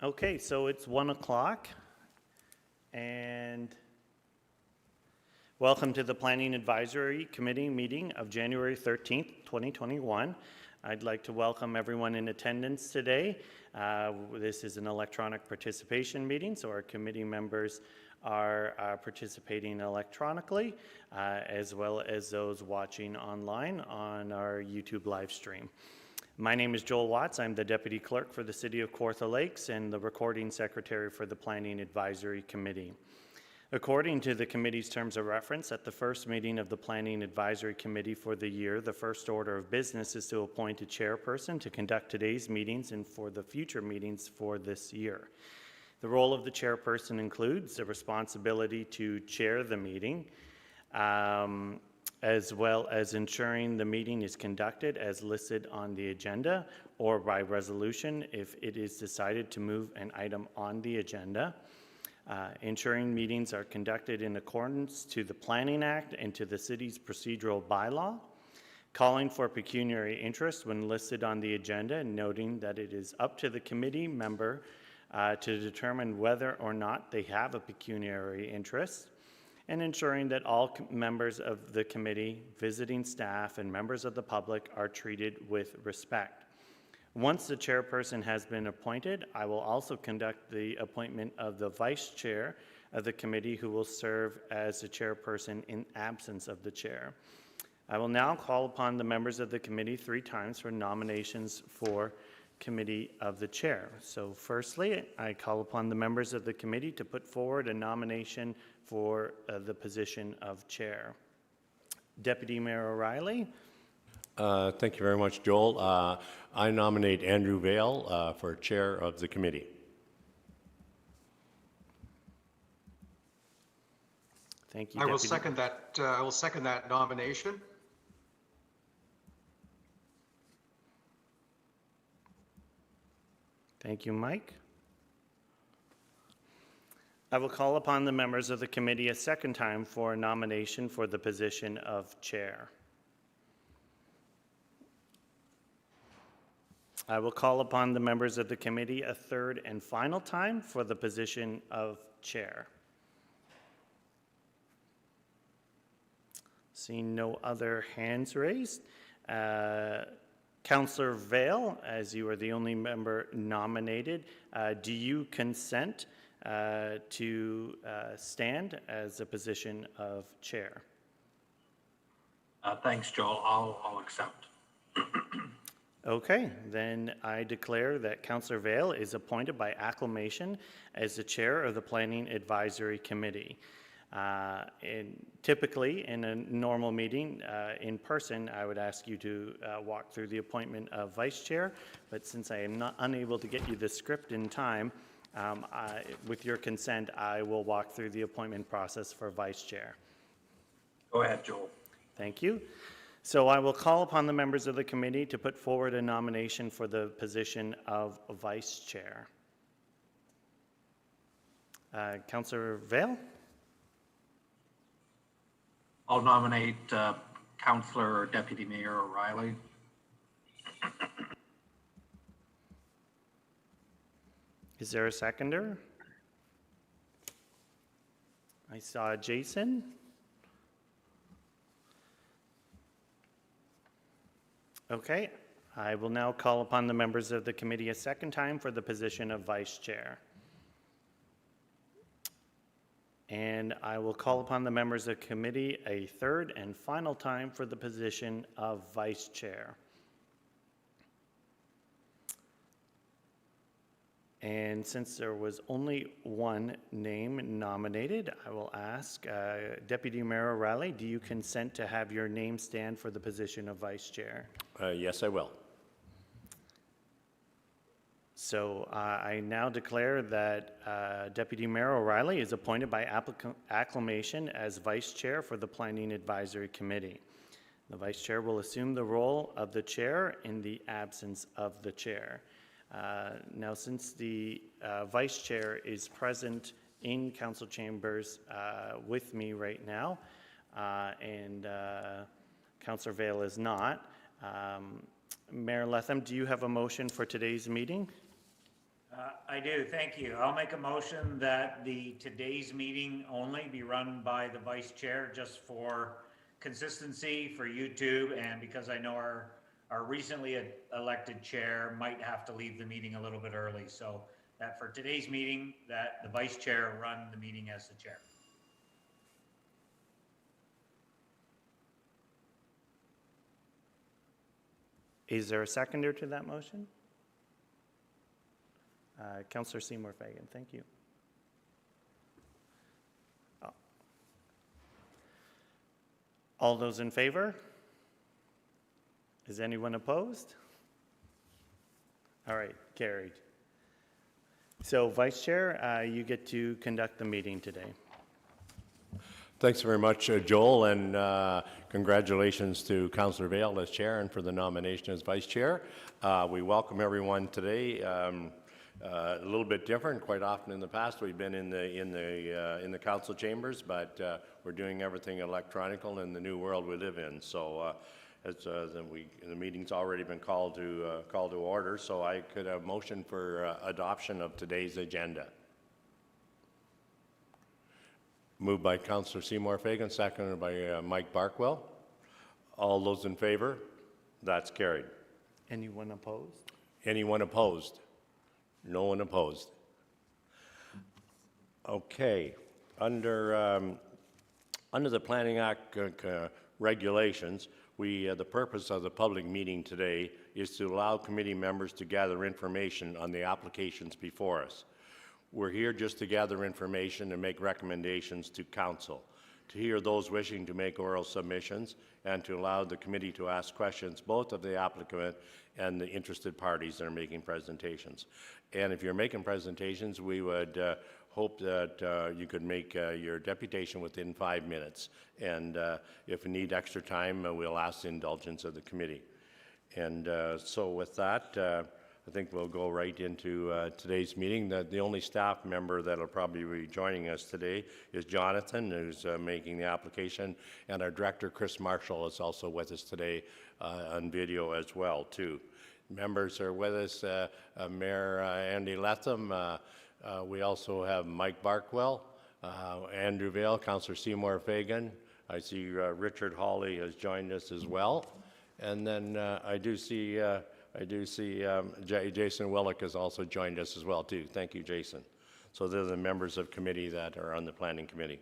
Okay, so it's 1 o'clock, and welcome to the Planning Advisory Committee meeting of January 13th, 2021. I'd like to welcome everyone in attendance today. This is an electronic participation meeting, so our committee members are participating electronically, as well as those watching online on our YouTube live stream. My name is Joel Watts. I'm the Deputy Clerk for the City of Kawartha Lakes and the Recording Secretary for the Planning Advisory Committee. According to the committee's terms of reference, at the first meeting of the Planning Advisory Committee for the year, the first order of business is to appoint a chairperson to conduct today's meetings and for the future meetings for this year. The role of the chairperson includes the responsibility to chair the meeting, as well as ensuring the meeting is conducted as listed on the agenda or by resolution if it is decided to move an item on the agenda. Ensuring meetings are conducted in accordance to the Planning Act and to the city's procedural bylaw. Calling for pecuniary interest when listed on the agenda and noting that it is up to the committee member to determine whether or not they have a pecuniary interest. And ensuring that all members of the committee, visiting staff, and members of the public are treated with respect. Once the chairperson has been appointed, I will also conduct the appointment of the vice chair of the committee, who will serve as the chairperson in absence of the chair. I will now call upon the members of the committee 3 times for nominations for committee of the chair. So firstly, I call upon the members of the committee to put forward a nomination for the position of chair. Deputy Mayor O'Reilly. Thank you very much, Joel. I nominate Andrew Vail for chair of the committee. Thank you, I Deputy. will second that nomination. Thank you, Mike. I will call upon the members of the committee a second time for a nomination for the position of chair. I will call upon the members of the committee a third and final time for the position of chair. Seeing no other hands raised, Councillor Vail, as you are the only member nominated, do you consent to stand as a position of chair? Thanks, Joel. I'll accept. Okay, then I declare that Councillor Vail is appointed by acclamation as the chair of the Planning Advisory Committee. Typically, in a normal meeting in person, I would ask you to walk through the appointment of vice chair, but since I am unable to get you the script in time, with your consent, I will walk through the appointment process for vice chair. Go ahead, Joel. Thank you. So I will call upon the members of the committee to put forward a nomination for the position of vice chair. Councillor Vail? I'll nominate Councillor Deputy Mayor O'Reilly. Is there a seconder? I saw Jason. Okay, I will now call upon the members of the committee a second time for the position of vice chair. And I will call upon the members of the committee a third and final time for the position of vice chair. And since there was only one name nominated, I will ask Deputy Mayor O'Reilly, do you consent to have your name stand for the position of vice chair? Yes, I will. So I now declare that Deputy Mayor O'Reilly is appointed by acclamation as vice chair for the Planning Advisory Committee. The vice chair will assume the role of the chair in the absence of the chair. Now, since the vice chair is present in council chambers with me right now, and Councillor Vail is not, Mayor Letham, do you have a motion for today's meeting? I do, thank you. I'll make a motion that today's meeting only be run by the vice chair, just for consistency for YouTube, and because I know our recently elected chair might have to leave the meeting a little bit early. So that for today's meeting, that the vice chair run the meeting as the chair. Is there a seconder to that motion? Councillor Seymour Fagan, thank you. All those in favor? Is anyone opposed? All right, carried. So, Vice Chair, you get to conduct the meeting today. Thanks very much, Joel, and congratulations to Councillor Vail as chair and for the nomination as vice chair. We welcome everyone today. A little bit different. Quite often in the past, we've been in the council chambers, but we're doing everything electronical in the new world we live in. So, the meeting's already been called to order. So, I could have motion for adoption of today's agenda. Moved by Councillor Seymour Fagan, seconded by Mike Barkwell. All those in favor? That's carried. Anyone opposed? Anyone opposed? No one opposed. Okay. Under the Planning Act regulations, the purpose of the public meeting today is to allow committee members to gather information on the applications before us. We're here just to gather information and make recommendations to council, to hear those wishing to make oral submissions, and to allow the committee to ask questions both of the applicant and the interested parties that are making presentations. And if you're making presentations, we would hope that you could make your deputation within 5 minutes. And if you need extra time, we'll ask the indulgence of the committee. And so with that, I think we'll go right into today's meeting. The only staff member that will probably be joining us today is Jonathan, who's making the application, and our director, Chris Marshall, is also with us today on video as well, too. Members are with us, Mayor Andy Letham. We also have Mike Barkwell, Andrew Vail, Councillor Seymour Fagan. I see Richard Hawley has joined us as well. And then I do see Jason Willick has also joined us as well, too. Thank you, Jason. So they're the members of committee that are on the planning committee.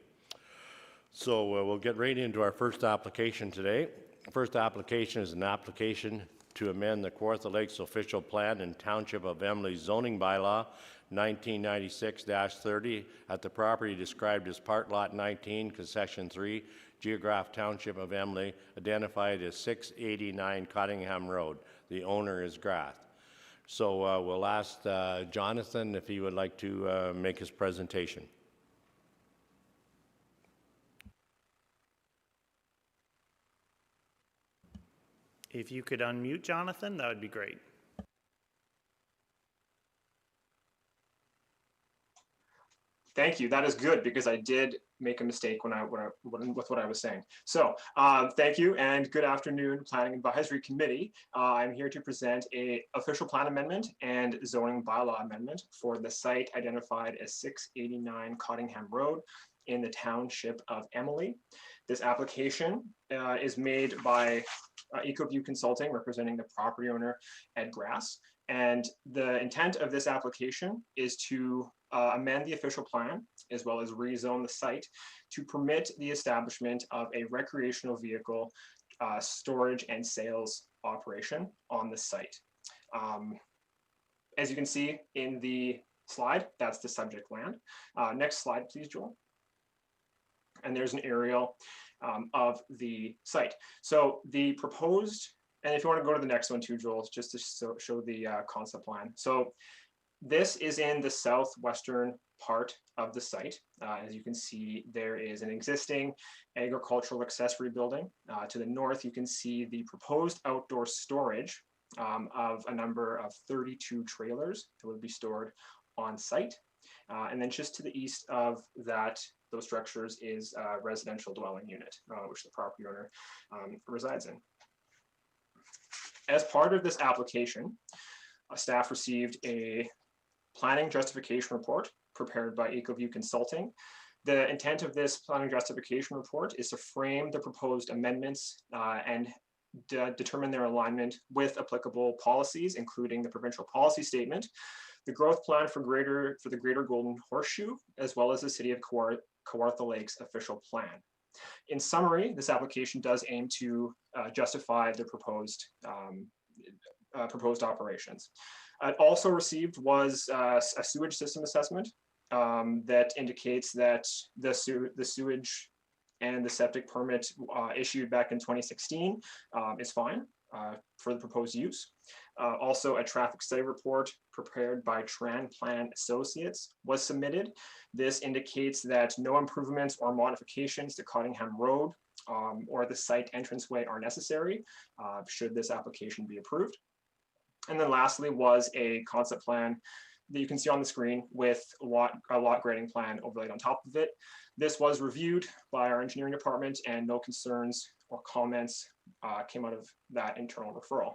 So we'll get right into our first application today. The first application is an application to amend the Kawartha Lakes official plan and Township of Emily zoning bylaw 1996-30 at the property described as Part Lot 19, Concession 3, Geograph Township of Emily, identified as 689 Cottingham Road. The owner is Grath. So we'll ask Jonathan if he would like to make his presentation. If you could unmute Jonathan, that would be great. Thank you. That is good because I did make a mistake with what I was saying. So thank you and good afternoon, Planning Advisory Committee. I'm here to present a official plan amendment and zoning bylaw amendment for the site identified as 689 Cottingham Road in the Township of Emily. This application is made by EcoView Consulting, representing the property owner, Ed Grass. And the intent of this application is to amend the official plan, as well as rezone the site to permit the establishment of a recreational vehicle storage and sales operation on the site. As you can see in the slide, that's the subject land. Next slide, please, Joel. And there's an aerial of the site. So the proposed, and if you want to go to the next one too, Joel, just to show the concept plan. So this is in the southwestern part of the site. As you can see, there is an existing agricultural accessory building. To the north, you can see the proposed outdoor storage of a number of 32 trailers that would be stored on site. And then just to the east of those structures is a residential dwelling unit, which the property owner resides in. As part of this application, staff received a planning justification report prepared by EcoView Consulting. The intent of this planning justification report is to frame the proposed amendments and determine their alignment with applicable policies, including the provincial policy statement, the growth plan for the Greater Golden Horseshoe, as well as the City of Kawartha Lakes official plan. In summary, this application does aim to justify the proposed operations. It also received was a sewage system assessment that indicates that the sewage and the septic permit issued back in 2016 is fine for the proposed use. Also, a traffic study report prepared by Tran Plan Associates was submitted. This indicates that no improvements or modifications to Cottingham Road or the site entranceway are necessary should this application be approved. And then lastly was a concept plan that you can see on the screen with a lot grading plan overlaid on top of it. This was reviewed by our engineering department and no concerns or comments came out of that internal referral.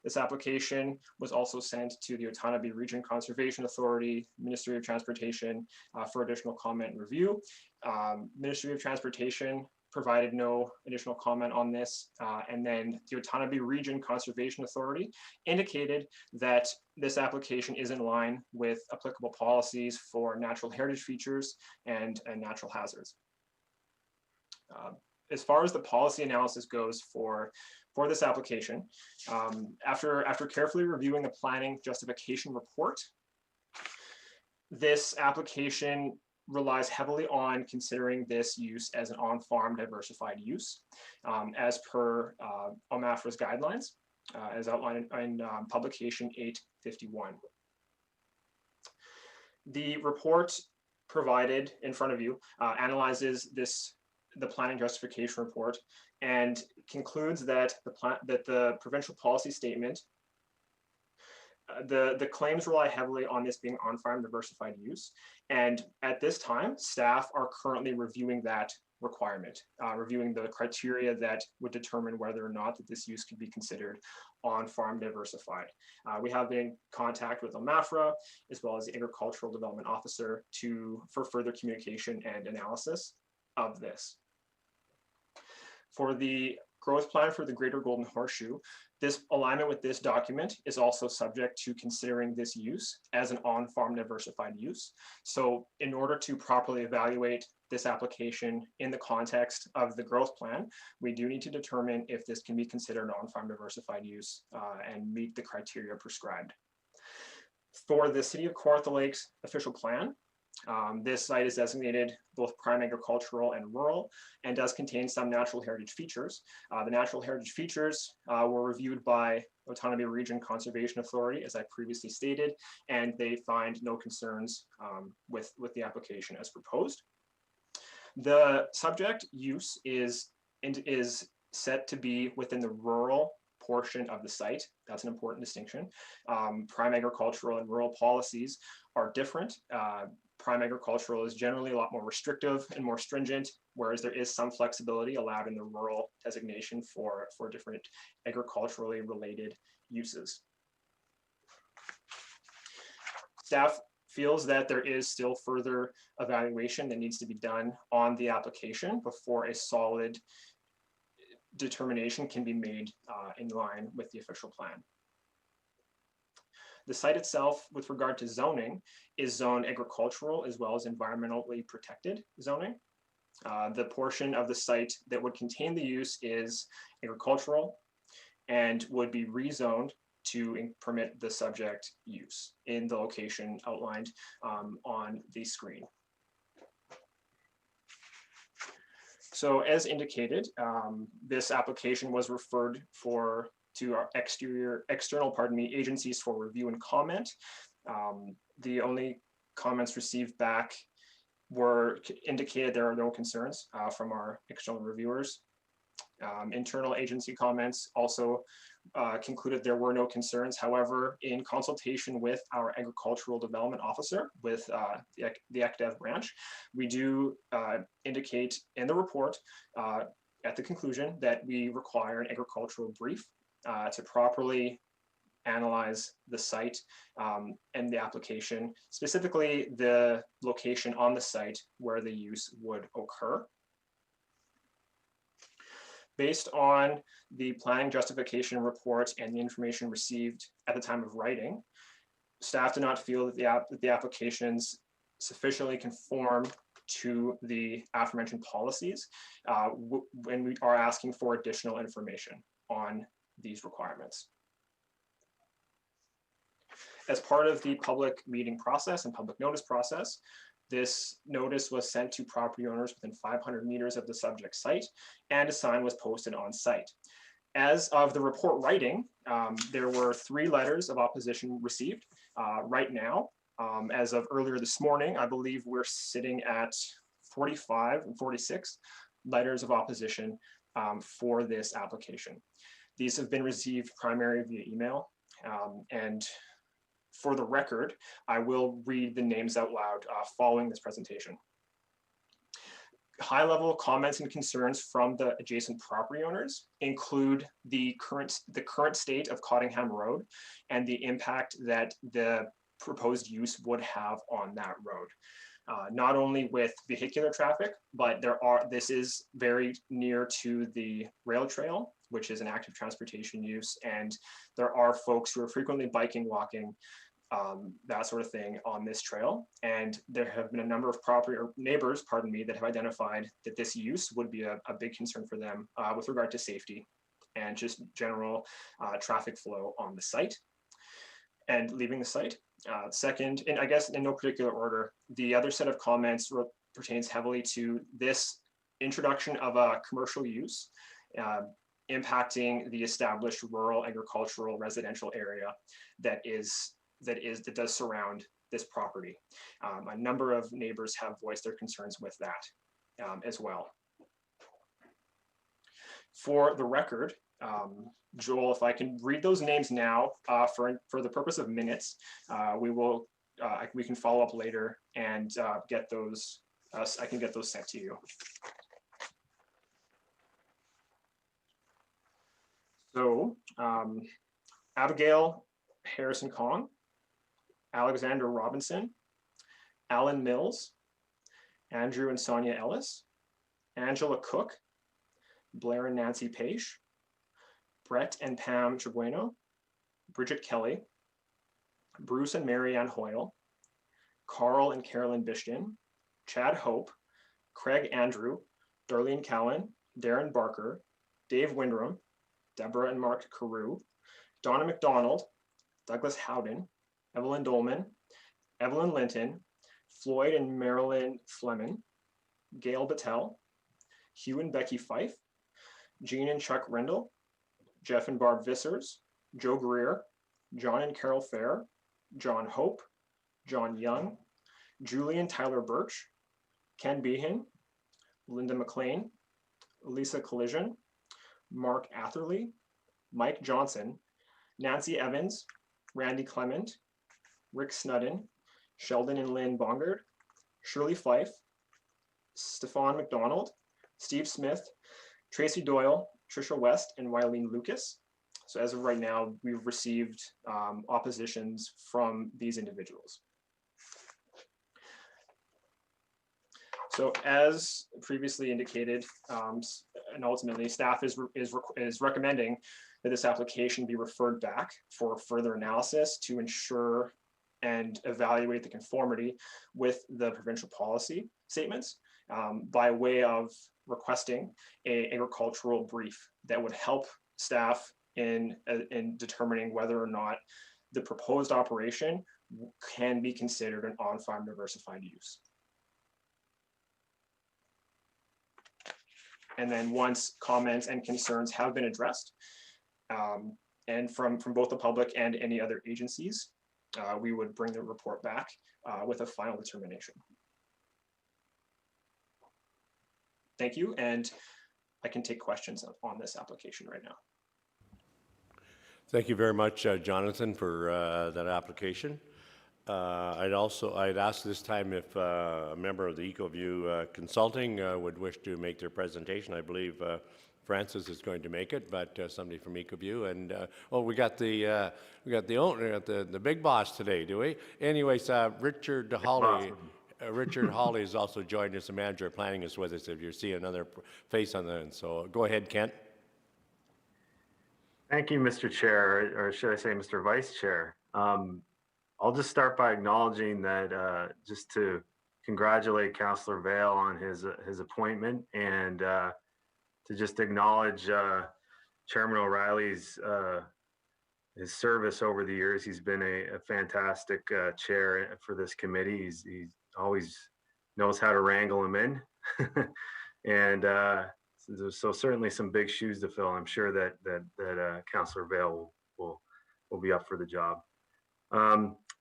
This application was also sent to the Otonabee Region Conservation Authority, Ministry of Transportation for additional comment and review. Ministry of Transportation provided no additional comment on this. And then the Otonabee Region Conservation Authority indicated that this application is in line with applicable policies for natural heritage features and natural hazards. As far as the policy analysis goes for this application, after carefully reviewing the planning justification report, this application relies heavily on considering this use as an on-farm diversified use, as per OMAFRA's guidelines, as outlined in publication 851. The report provided in front of you analyzes the planning justification report and concludes that the provincial policy statement, the claims rely heavily on this being on-farm diversified use. And at this time, staff are currently reviewing that requirement, reviewing the criteria that would determine whether or not that this use could be considered on-farm diversified. We have been in contact with OMAFRA as well as the Agricultural Development Officer for further communication and analysis of this. For the growth plan for the Greater Golden Horseshoe, this alignment with this document is also subject to considering this use as an on-farm diversified use. So in order to properly evaluate this application in the context of the growth plan, we do need to determine if this can be considered on-farm diversified use and meet the criteria prescribed. For the City of Kawartha Lakes official plan, this site is designated both prime agricultural and rural and does contain some natural heritage features. The natural heritage features were reviewed by Otonabee Region Conservation Authority, as I previously stated, and they find no concerns with the application as proposed. The subject use is set to be within the rural portion of the site. That's an important distinction. Prime agricultural and rural policies are different. Prime agricultural is generally a lot more restrictive and more stringent, whereas there is some flexibility allowed in the rural designation for different agriculturally related uses. Staff feels that there is still further evaluation that needs to be done on the application before a solid determination can be made in line with the official plan. The site itself, with regard to zoning, is zoned agricultural as well as environmentally protected zoning. The portion of the site that would contain the use is agricultural and would be rezoned to permit the subject use in the location outlined on the screen. So as indicated, this application was referred to our external agencies for review and comment. The only comments received back indicated there are no concerns from our external reviewers. Internal agency comments also concluded there were no concerns. However, in consultation with our agricultural development officer with the ECDEV branch, we do indicate in the report at the conclusion that we require an agricultural brief to properly analyze the site and the application, specifically the location on the site where the use would occur. Based on the planning justification report and the information received at the time of writing, staff do not feel that the applications sufficiently conform to the aforementioned policies when we are asking for additional information on these requirements. As part of the public meeting process and public notice process, this notice was sent to property owners within 500 meters of the subject site, and a sign was posted on site. As of the report writing, there were 3 letters of opposition received. Right now, as of earlier this morning, I believe we're sitting at 45 and 46 letters of opposition for this application. These have been received primarily via email, and for the record, I will read the names out loud following this presentation. High-level comments and concerns from the adjacent property owners include the current state of Cottingham Road and the impact that the proposed use would have on that road. Not only with vehicular traffic, but this is very near to the rail trail, which is an active transportation use, and there are folks who are frequently biking, walking, that sort of thing on this trail. And there have been a number of neighbors, pardon me, that have identified that this use would be a big concern for them with regard to safety and just general traffic flow on the site and leaving the site. Second, and I guess in no particular order, the other set of comments pertains heavily to this introduction of a commercial use impacting the established rural agricultural residential area that does surround this property. A number of neighbors have voiced their concerns with that as well. For the record, Joel, if I can read those names now for the purpose of minutes, we can follow up later and get those. I can get those sent to you. So Abigail Harrison Kong, Alexander Robinson, Alan Mills, Andrew and Sonia Ellis, Angela Cook, Blair and Nancy Page, Brett and Pam Trigueno, Bridget Kelly, Bruce and Marianne Hoyle, Carl and Carolyn Bishton, Chad Hope, Craig Andrew, Darlene Cowan, Darren Barker, Dave Windram, Deborah and Mark Carew, Donna McDonald, Douglas Howden, Evelyn Dolman, Evelyn Linton, Floyd and Marilyn Fleming, Gail Battelle, Hugh and Becky Fife, Jean and Chuck Rendell, Jeff and Barb Vissers, Joe Greer, John and Carol Fair, John Hope, John Young, Julie and Tyler Birch, Ken Behan, Linda McLean, Lisa Collision, Mark Atherley, Mike Johnson, Nancy Evans, Randy Clement, Rick Snudden, Sheldon and Lynn Bongard, Shirley Fife, Stefan McDonald, Steve Smith, Tracy Doyle, Trisha West, and Wileen Lucas. So as of right now, we've received oppositions from these individuals. So as previously indicated, and ultimately staff is recommending that this application be referred back for further analysis to ensure and evaluate the conformity with the provincial policy statements by way of requesting an agricultural brief that would help staff in determining whether or not the proposed operation can be considered an on-farm diversified use. And then once comments and concerns have been addressed, and from both the public and any other agencies, we would bring the report back with a final determination. Thank you, and I can take questions on this application right now. Thank you very much, Jonathan, for that application. I'd ask this time if a member of the EcoView Consulting would wish to make their presentation. I believe Francis is going to make it, but somebody from EcoView. And oh, we got the owner, the big boss today, do we? Anyways, Richard Hawley. Richard Hawley is also joined as the manager of planning is with us. If you see another face on the end, so go ahead, Kent. Thank you, Mr. Chair, or should I say Mr. Vice Chair. I'll just start by acknowledging that just to congratulate Councillor Vale on his appointment, and to just acknowledge Chairman O'Reilly's his service over the years. He's been a fantastic chair for this committee. He always knows how to wrangle him in, and so certainly some big shoes to fill. I'm sure that Councillor Vale will be up for the job.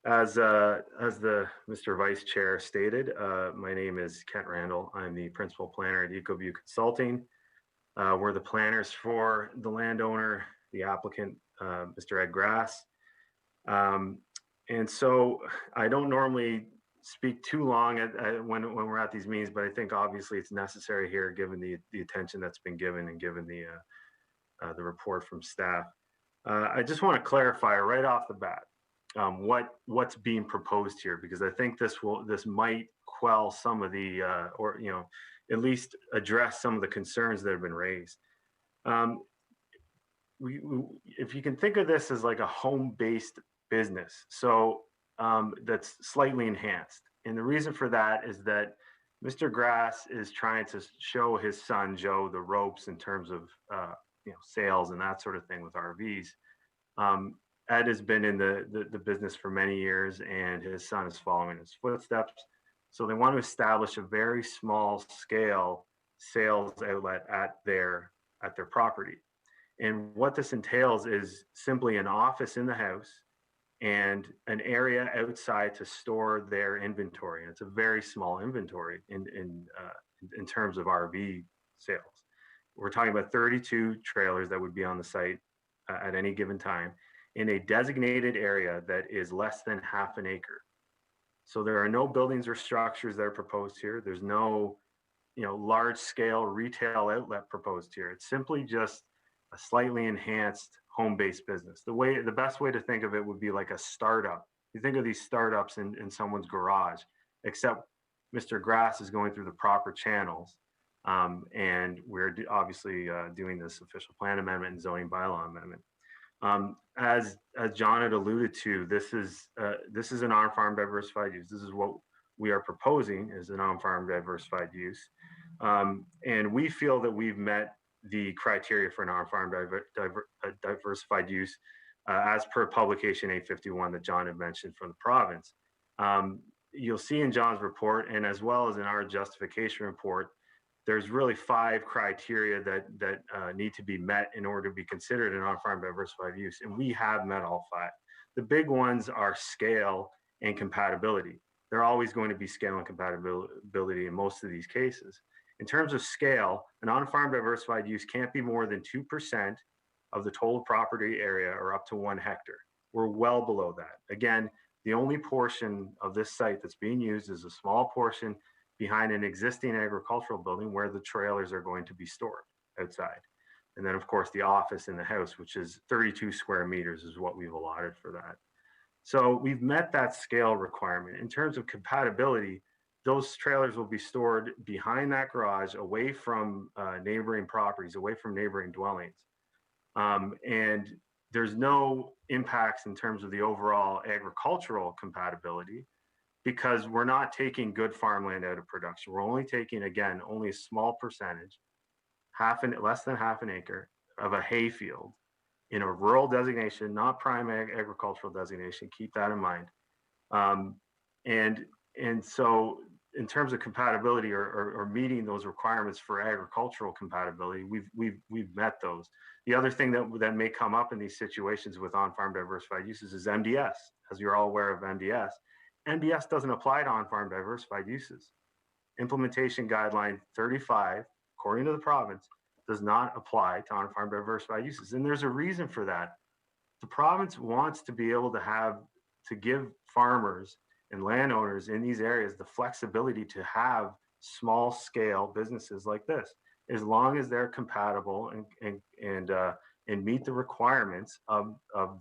As the Mr. Vice Chair stated, my name is Kent Randall. I'm the Principal Planner at EcoView Consulting. We're the planners for the landowner, the applicant, Mr. Ed Grass. And so I don't normally speak too long when we're at these meetings, but I think obviously it's necessary here given the attention that's been given and given the report from staff. I just want to clarify right off the bat what's being proposed here, because I think this might quell some of the or at least address some of the concerns that have been raised. If you can think of this as like a home-based business, so that's slightly enhanced, and the reason for that is that Mr. Grass is trying to show his son Joe the ropes in terms of sales and that sort of thing with RVs. Ed has been in the business for many years, and his son is following his footsteps. So they want to establish a very small scale sales outlet at their property. And what this entails is simply an office in the house and an area outside to store their inventory. And it's a very small inventory in terms of RV sales. We're talking about 32 trailers that would be on the site at any given time in a designated area that is less than half an acre. So there are no buildings or structures that are proposed here. There's no, large scale retail outlet proposed here. It's simply just a slightly enhanced home-based business. The best way to think of it would be like a startup. You think of these startups in someone's garage, except Mr. Grass is going through the proper channels. And we're obviously doing this official plan amendment and zoning bylaw amendment. As John had alluded to, this is an on-farm diversified use. This is what we are proposing is an on-farm diversified use. And we feel that we've met the criteria for an on-farm diversified use as per publication 851 that John had mentioned from the province. You'll see in John's report, and as well as in our justification report, there's really 5 criteria that need to be met in order to be considered an on-farm diversified use, and we have met all 5. The big ones are scale and compatibility. There are always going to be scale and compatibility in most of these cases. In terms of scale, an on-farm diversified use can't be more than 2% of the total property area or up to 1 hectare. We're well below that. Again, the only portion of this site that's being used is a small portion behind an existing agricultural building where the trailers are going to be stored outside. And then of course the office in the house, which is 32 square meters is what we've allotted for that. So we've met that scale requirement. In terms of compatibility, those trailers will be stored behind that garage, away from neighboring properties, away from neighboring dwellings. And there's no impacts in terms of the overall agricultural compatibility, because we're not taking good farmland out of production. We're only taking, again, only a small percentage, less than half an acre of a hay field in a rural designation, not prime agricultural designation. Keep that in mind. And so in terms of compatibility or meeting those requirements for agricultural compatibility, we've met those. The other thing that may come up in these situations with on-farm diversified uses is MDS. As you're all aware of MDS, MDS doesn't apply to on-farm diversified uses. Implementation Guideline 35, according to the province, does not apply to on-farm diversified uses. And there's a reason for that. The province wants to be able to have to give farmers and landowners in these areas the flexibility to have small scale businesses like this, as long as they're compatible and meet the requirements of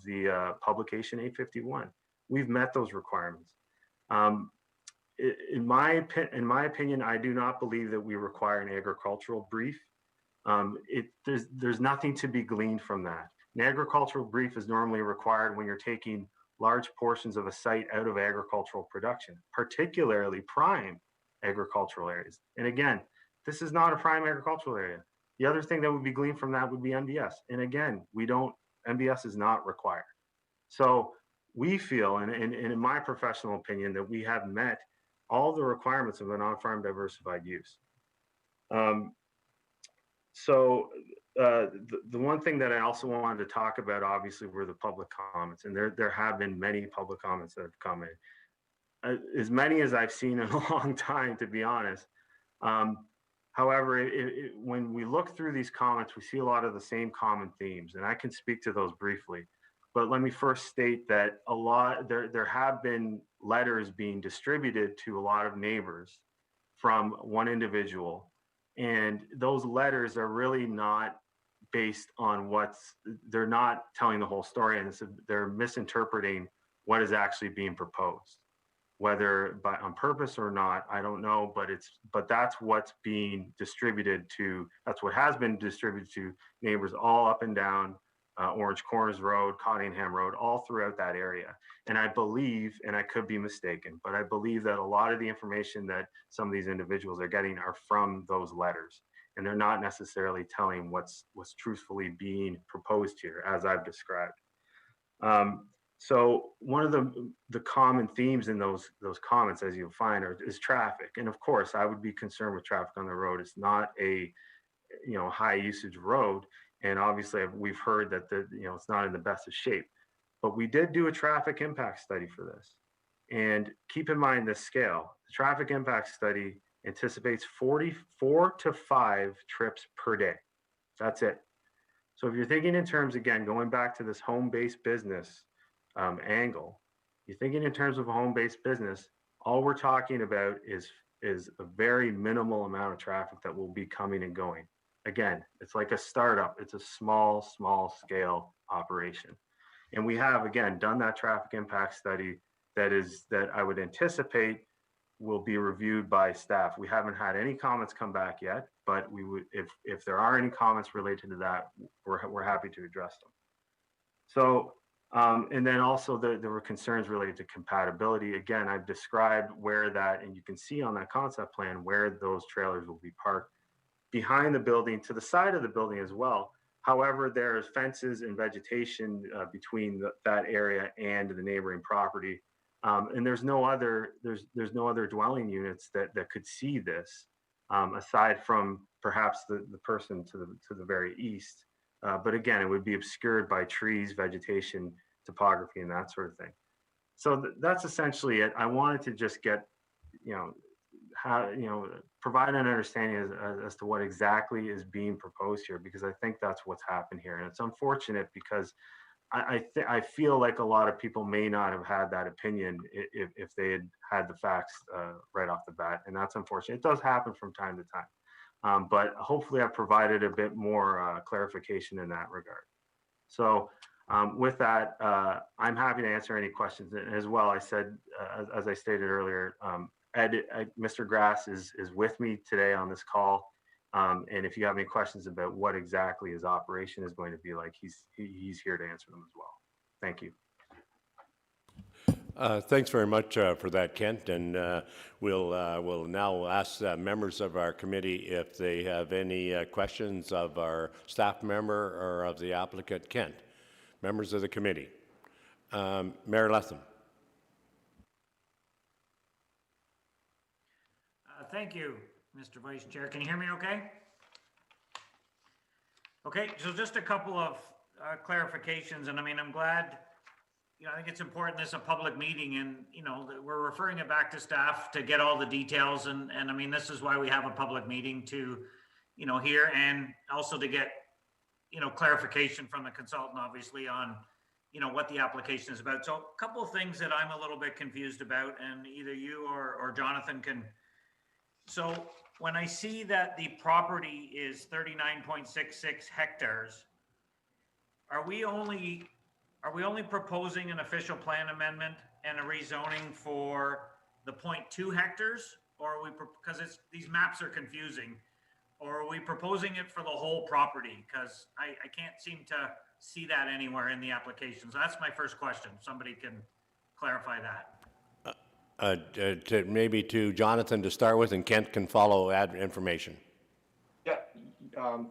the publication 851. We've met those requirements. In my opinion, I do not believe that we require an agricultural brief. There's nothing to be gleaned from that. An agricultural brief is normally required when you're taking large portions of a site out of agricultural production, particularly prime agricultural areas. And again, this is not a prime agricultural area. The other thing that would be gleaned from that would be MBS. And again, MBS is not required. So we feel, and in my professional opinion, that we have met all the requirements of a non-farm diversified use. The one thing that I also wanted to talk about, obviously, were the public comments, and there have been many public comments that have come in, as many as I've seen in a long time, to be honest. However, when we look through these comments, we see a lot of the same common themes, and I can speak to those briefly. But let me first state that there have been letters being distributed to a lot of neighbors from one individual, and those letters are really not based on they're not telling the whole story, and they're misinterpreting what is actually being proposed. Whether on purpose or not, I don't know, but that's what's being distributed to, that's what has been distributed to neighbors all up and down Orange Corners Road, Cottingham Road, all throughout that area. And I believe, and I could be mistaken, but I believe that a lot of the information that some of these individuals are getting are from those letters. And they're not necessarily telling what's truthfully being proposed here, as I've described. So one of the common themes in those comments, as you'll find, is traffic. And of course, I would be concerned with traffic on the road. It's not a high usage road, and obviously we've heard that it's not in the best of shape. But we did do a traffic impact study for this, and keep in mind this scale. The traffic impact study anticipates 4 to 5 trips per day. That's it. So if you're thinking in terms, again, going back to this home-based business angle, you're thinking in terms of a home-based business, all we're talking about is a very minimal amount of traffic that will be coming and going. Again, it's like a startup. It's a small scale operation. And we have, again, done that traffic impact study that I would anticipate will be reviewed by staff. We haven't had any comments come back yet, but we would, if there are any comments related to that, we're happy to address them. So, and then also there were concerns related to compatibility. Again, I've described where that, and you can see on that concept plan where those trailers will be parked behind the building, to the side of the building as well. However, there's fences and vegetation between that area and the neighboring property. And there's no other dwelling units that could see this, aside from perhaps the person to the very east. But again, it would be obscured by trees, vegetation, topography, and that sort of thing. So that's essentially it. I wanted to just get, provide an understanding as to what exactly is being proposed here, because I think that's what's happened here. And it's unfortunate because I feel like a lot of people may not have had that opinion if they had the facts right off the bat. And that's unfortunate. It does happen from time to time. But hopefully I've provided a bit more clarification in that regard. So with that, I'm happy to answer any questions. And as well, I said, as I stated earlier, Mr. Grass is with me today on this call. And if you have any questions about what exactly his operation is going to be like, he's here to answer them as well. Thank you. Thanks very much for that, Kent. And we'll now ask members of our committee if they have any questions of our staff member or of the applicant, Kent. Members of the committee. Mayor Letham. Thank you, Mr. Vice Chair. Can you hear me okay? Okay, so just a couple of clarifications, and I mean, I'm glad, I think it's important this is a public meeting, and, that we're referring it back to staff to get all the details, and I mean, this is why we have a public meeting to, hear, and also to get, clarification from the consultant, obviously, on, what the application is about. So a couple of things that I'm a little bit confused about, and either you or Jonathan can. So when I see that the property is 39.66 hectares, are we only proposing an official plan amendment and a rezoning for the 0.2 hectares? Or are we, because these maps are confusing, or are we proposing it for the whole property? Because I can't seem to see that anywhere in the application. So that's my first question. Somebody can clarify that. Maybe to Jonathan to start with, and Kent can follow, add information. Yeah,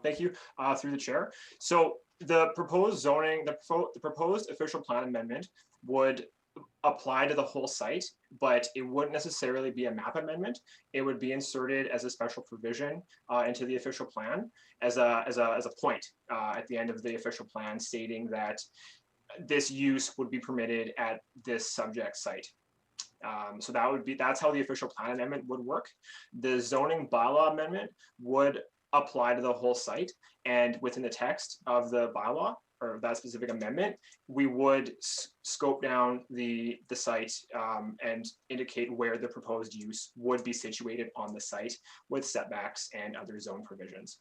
thank you, through the chair. So the proposed zoning, the proposed official plan amendment would apply to the whole site, but it wouldn't necessarily be a map amendment. It would be inserted as a special provision into the official plan as a point at the end of the official plan, stating that this use would be permitted at this subject site. So that's how the official plan amendment would work. The zoning bylaw amendment would apply to the whole site, and within the text of the bylaw or that specific amendment, we would scope down the site and indicate where the proposed use would be situated on the site with setbacks and other zone provisions.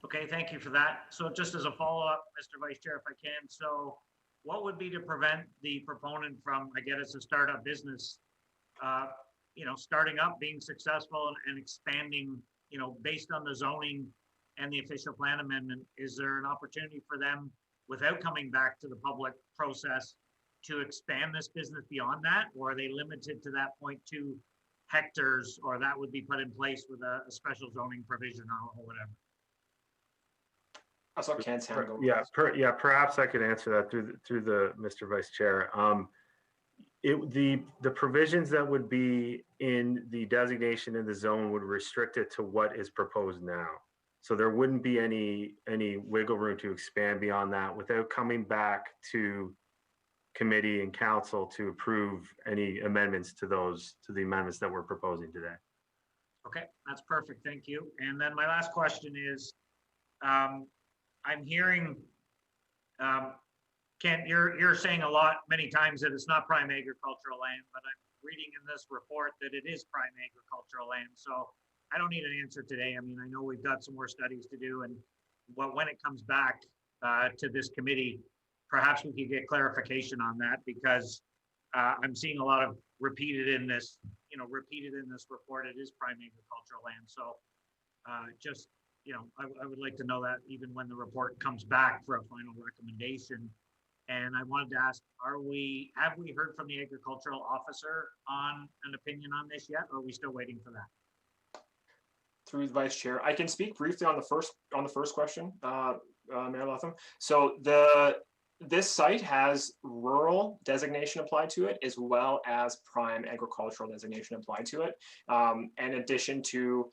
Okay, thank you for that. So just as a follow-up, Mr. Vice Chair, if I can, so what would be to prevent the proponent from, I get it's a startup business, starting up, being successful and expanding, based on the zoning and the official plan amendment? Is there an opportunity for them, without coming back to the public process, to expand this business beyond that? Or are they limited to that 0.2 hectares, or that would be put in place with a special zoning provision or whatever? I saw Ken's hand go. Yeah, perhaps I could answer that through the Mr. Vice Chair. The provisions that would be in the designation in the zone would restrict it to what is proposed now. So there wouldn't be any wiggle room to expand beyond that without coming back to committee and council to approve any amendments to the amendments that we're proposing today. Okay, that's perfect. Thank you. And then my last question is, I'm hearing, Kent, you're saying many times that it's not prime agricultural land, but I'm reading in this report that it is prime agricultural land. So I don't need an answer today. I mean, I know we've got some more studies to do, and when it comes back to this committee, perhaps we could get clarification on that, because I'm seeing a lot of repeated in this report. It is prime agricultural land. So I would like to know that even when the report comes back for a final recommendation. And I wanted to ask, have we heard from the agricultural officer on an opinion on this yet, or are we still waiting for that? Through the Vice Chair, I can speak briefly on the first question, Mayor Latham. So this site has rural designation applied to it, as well as prime agricultural designation applied to it, in addition to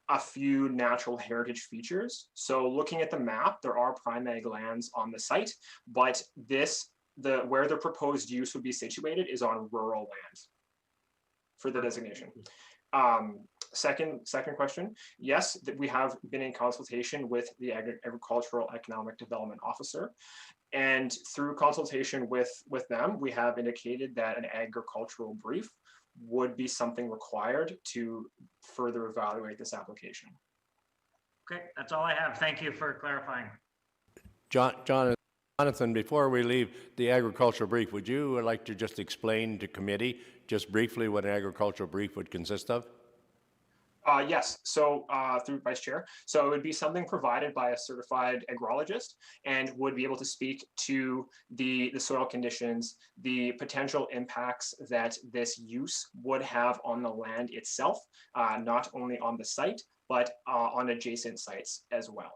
a few natural heritage features. So looking at the map, there are prime ag lands on the site, but where the proposed use would be situated is on rural land for the designation. Second question, yes, that we have been in consultation with the Agricultural Economic Development Officer, and through consultation with them, we have indicated that an agricultural brief would be something required to further evaluate this application. Okay, that's all I have. Thank you for clarifying. Jonathan, before we leave the agricultural brief, would you like to just explain to committee just briefly what an agricultural brief would consist of? Yes, so through Vice Chair. So it would be something provided by a certified agrologist, and would be able to speak to the soil conditions, the potential impacts that this use would have on the land itself, not only on the site, but on adjacent sites as well.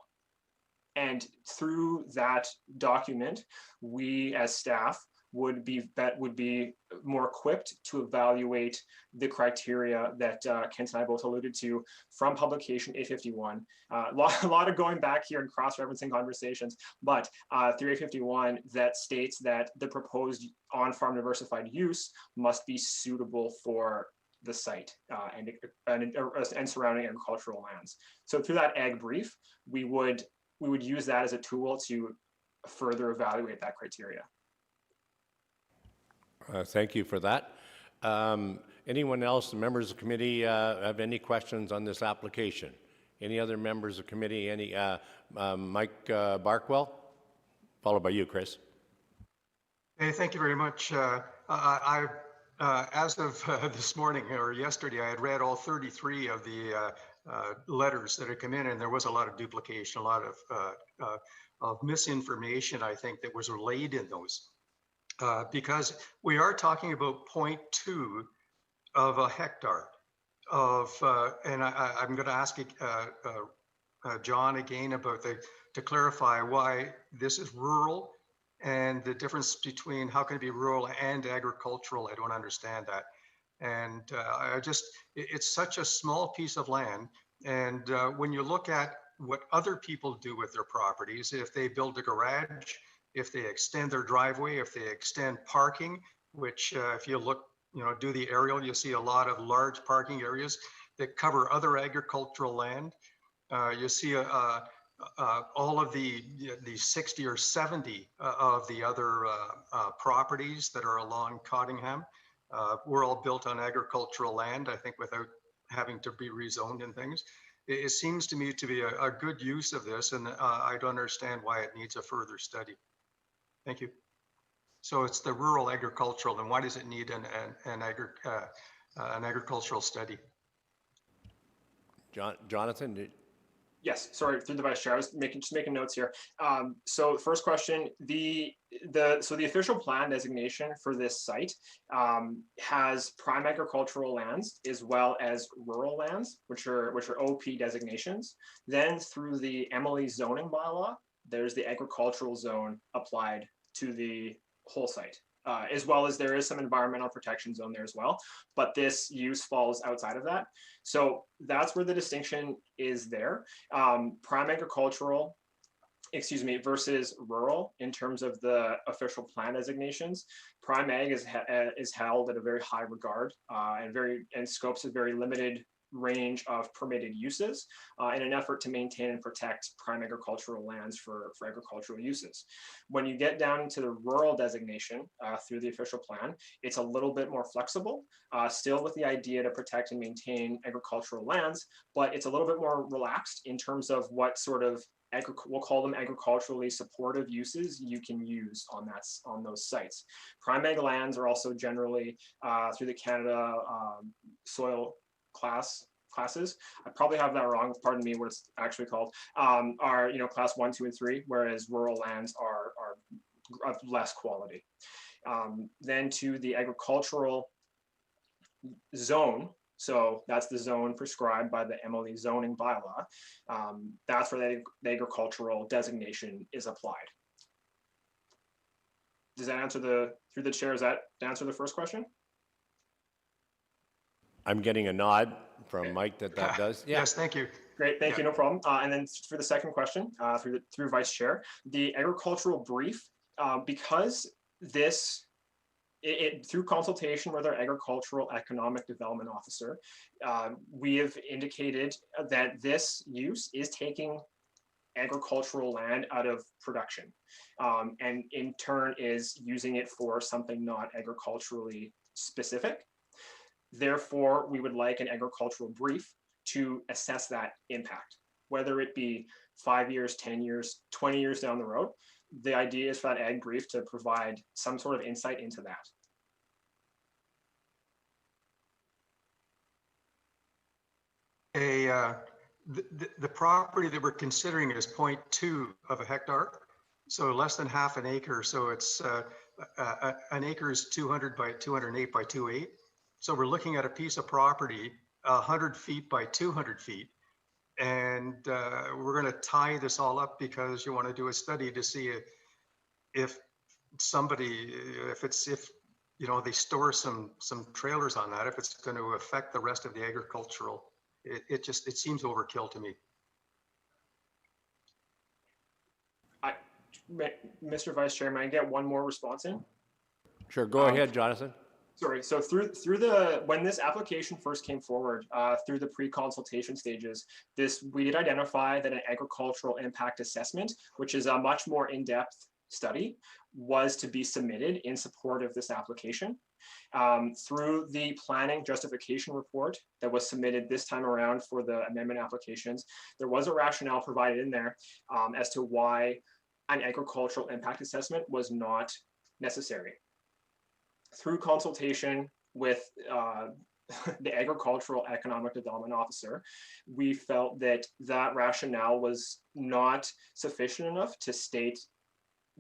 And through that document, we as staff would be more equipped to evaluate the criteria that Kent and I both alluded to from publication 851. A lot of going back here and cross-referencing conversations, but through 851 that states that the proposed on-farm diversified use must be suitable for the site and surrounding agricultural lands. So through that ag brief, we would use that as a tool to further evaluate that criteria. Thank you for that. Anyone else, members of the committee, have any questions on this application? Any other members of the committee? Any Mike Barkwell, followed by you, Chris. Hey, thank you very much. As of this morning or yesterday, I had read all 33 of the letters that had come in, and there was a lot of duplication, a lot of misinformation, I think, that was relayed in those. Because we are talking about 0.2 of a hectare of, and I'm going to ask John again about to clarify why this is rural and the difference between how can it be rural and agricultural. I don't understand that. And it's such a small piece of land. And when you look at what other people do with their properties, if they build a garage, if they extend their driveway, if they extend parking, which if you look, do the aerial, you see a lot of large parking areas that cover other agricultural land. You see all of the 60 or 70 of the other properties that are along Cottingham were all built on agricultural land, I think, without having to be rezoned and things. It seems to me to be a good use of this, and I don't understand why it needs a further study. Thank you. So it's the rural agricultural, and why does it need an agricultural study? Jonathan? Yes, sorry, through the vice chair, I was just making notes here. So first question, the official plan designation for this site has prime agricultural lands as well as rural lands, which are OP designations. Then through the Emily zoning bylaw, there's the agricultural zone applied to the whole site, as well as there is some environmental protection zone there as well, but this use falls outside of that. So that's where the distinction is there. Prime agricultural, versus rural in terms of the official plan designations. Prime ag is held at a very high regard and scopes a very limited range of permitted uses in an effort to maintain and protect prime agricultural lands for agricultural uses. When you get down to the rural designation through the official plan, it's a little bit more flexible, still with the idea to protect and maintain agricultural lands, but it's a little bit more relaxed in terms of what sort of we'll call them agriculturally supportive uses you can use on those sites. Prime ag lands are also generally through the Canada soil classes. I probably have that wrong, pardon me, what it's actually called, are class 1, 2, and 3, whereas rural lands are of less quality. Then to the agricultural zone, so that's the zone prescribed by the Emily zoning bylaw. That's where the agricultural designation is applied. Does that answer through the chair, does that answer the first question? I'm getting a nod from Mike that does. Yeah. Yes, thank you. Great, thank you, no problem. And then for the second question, through Vice Chair, the agricultural brief, because this, through consultation with our Agricultural Economic Development Officer, we have indicated that this use is taking agricultural land out of production, and in turn is using it for something not agriculturally specific. Therefore, we would like an agricultural brief to assess that impact, whether it be 5 years, 10 years, 20 years down the road. The idea is for that ag brief to provide some sort of insight into that. The property that we're considering is 0.2 of a hectare, so less than half an acre. So it's an acre is 200 by 208 by 28. So we're looking at a piece of property 100 feet by 200 feet. And we're going to tie this all up because you want to do a study to see if they store some trailers on that, if it's going to affect the rest of the agricultural. It seems overkill to me. Mr. Vice Chair, may I get one more response in? Sure, go ahead, Jonathan. Sorry, so when this application first came forward, through the pre-consultation stages, we did identify that an agricultural impact assessment, which is a much more in-depth study was to be submitted in support of this application. Through the planning justification report that was submitted this time around for the amendment applications, there was a rationale provided in there as to why an agricultural impact assessment was not necessary. Through consultation with the Agricultural Economic Development Officer, we felt that that rationale was not sufficient enough to state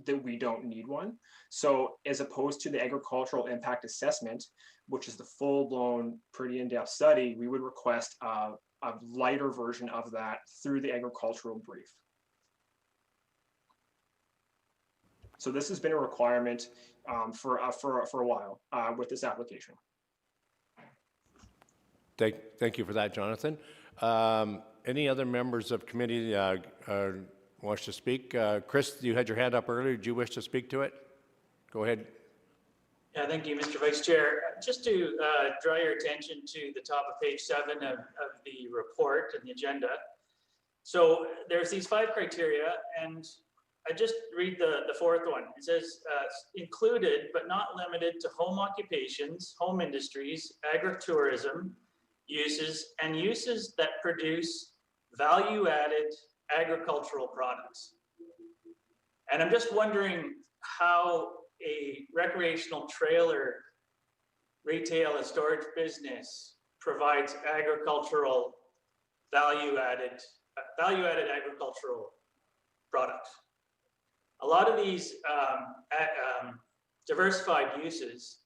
that we don't need one. So as opposed to the agricultural impact assessment, which is the full-blown, pretty in-depth study, we would request a lighter version of that through the agricultural brief. So this has been a requirement for a while with this application. Thank you for that, Jonathan. Any other members of committee wish to speak? Chris, you had your hand up earlier. Do you wish to speak to it? Go ahead. Yeah, thank you, Mr. Vice Chair. Just to draw your attention to the top of page 7 of the report and the agenda. So there's these 5 criteria, and I just read the 4th one. It says included but not limited to home occupations, home industries, agritourism uses, and uses that produce value-added agricultural products. And I'm just wondering how a recreational trailer retail and storage business provides agricultural value-added agricultural products. A lot of these diversified uses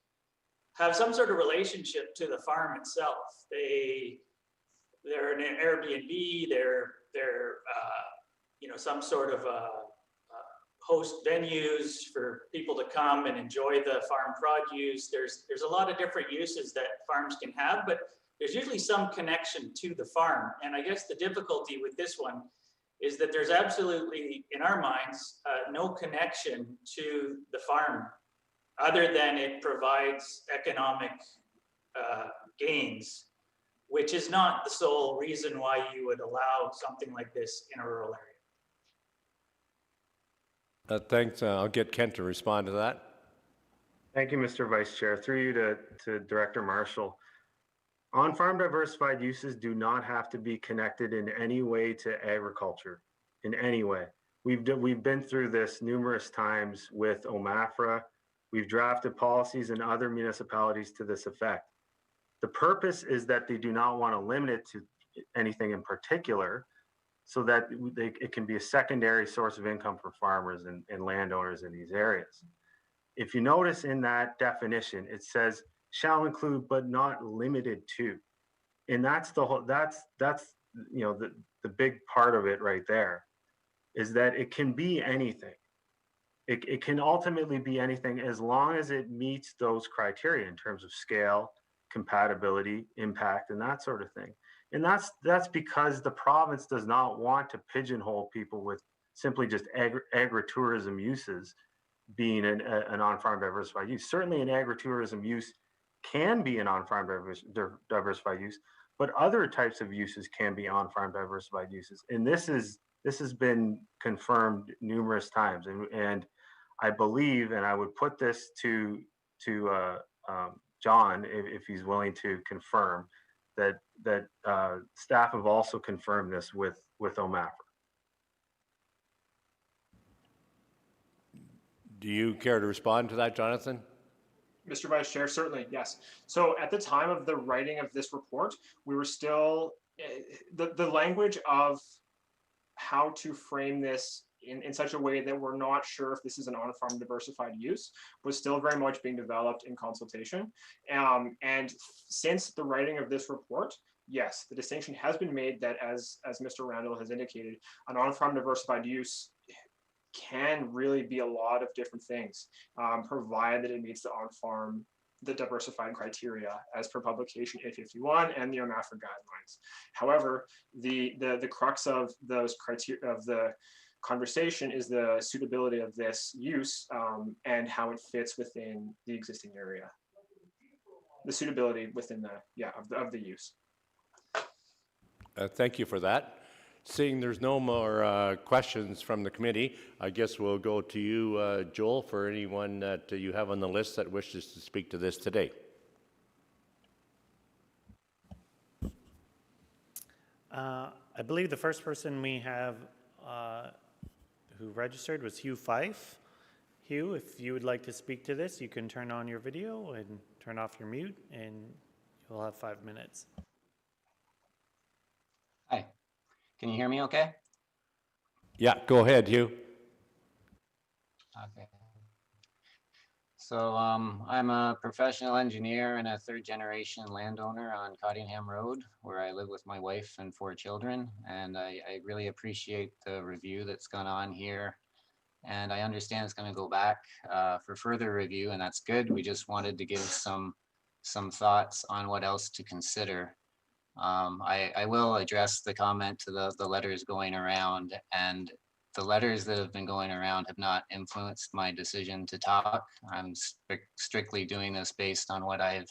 have some sort of relationship to the farm itself. They're an Airbnb. They're some sort of host venues for people to come and enjoy the farm produce. There's a lot of different uses that farms can have, but there's usually some connection to the farm. And I guess the difficulty with this one is that there's absolutely, in our minds, no connection to the farm, other than it provides economic gains, which is not the sole reason why you would allow something like this in a rural area. Thanks. I'll get Kent to respond to that. Thank you, Mr. Vice Chair. Through you to Director Marshall. On-farm diversified uses do not have to be connected in any way to agriculture, in any way. We've been through this numerous times with OMAFRA. We've drafted policies in other municipalities to this effect. The purpose is that they do not want to limit it to anything in particular, so that it can be a secondary source of income for farmers and landowners in these areas. If you notice in that definition, it says shall include but not limited to, and that's the whole. That's the big part of it right there, is that it can be anything. It can ultimately be anything as long as it meets those criteria in terms of scale, compatibility, impact, and that sort of thing. And that's because the province does not want to pigeonhole people with simply just agritourism uses being an on-farm diversified use. Certainly an agritourism use can be an on-farm diversified use, but other types of uses can be on-farm diversified uses. And this has been confirmed numerous times. And I believe, and I would put this to John, if he's willing to confirm, that staff have also confirmed this with OMAFRA. Do you care to respond to that, Jonathan? Mr. Vice Chair, certainly, yes. So at the time of the writing of this report, we were still, the language of how to frame this in such a way that we're not sure if this is an on-farm diversified use was still very much being developed in consultation. And since the writing of this report, yes, the distinction has been made that as Mr. Randall has indicated, an on-farm diversified use can really be a lot of different things, provided that it meets the diversified criteria as per publication A51 and the OMAFRA guidelines. However, the crux of those criteria of the conversation is the suitability of this use and how it fits within the existing area. The suitability within the of the use. Thank you for that. Seeing there's no more questions from the committee, I guess we'll go to you, Joel, for anyone that you have on the list that wishes to speak to this today. I believe the first person we have who registered was Hugh Fife. Hugh, if you would like to speak to this, you can turn on your video and turn off your mute, and you'll have 5 minutes. Hi, can you hear me okay? Yeah, go ahead, Hugh. Okay. So I'm a professional engineer and a third generation landowner on Cottingham Road, where I live with my wife and 4 children. And I really appreciate the review that's gone on here. And I understand it's going to go back for further review, and that's good. We just wanted to give some thoughts on what else to consider. I will address the comment to the letters going around, and the letters that have been going around have not influenced my decision to talk. I'm strictly doing this based on what I've